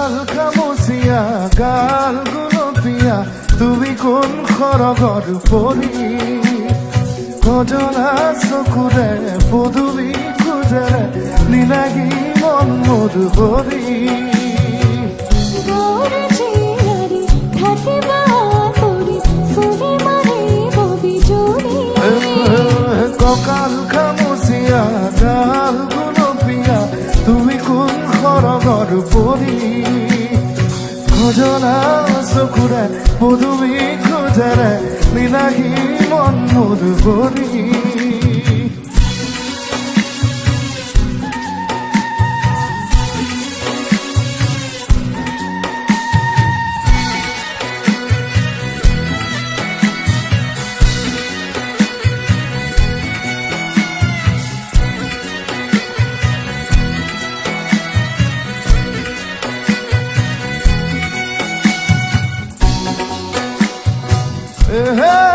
কঁকাল খামুচিয়া গাল গুলপীয়া তুমি কোন সৰগৰ পৰি কজলা চকুৰে পদূলি খোজেৰে নীলাগী মন মধুবৰী কঁকাল খামুচিয়া গাল গুলপীয়া তুমি কোন সৰগৰ পৰি কজলা চকুৰে পদূলি খোজেৰে নীলাগী মন মধুবৰী hey, hey.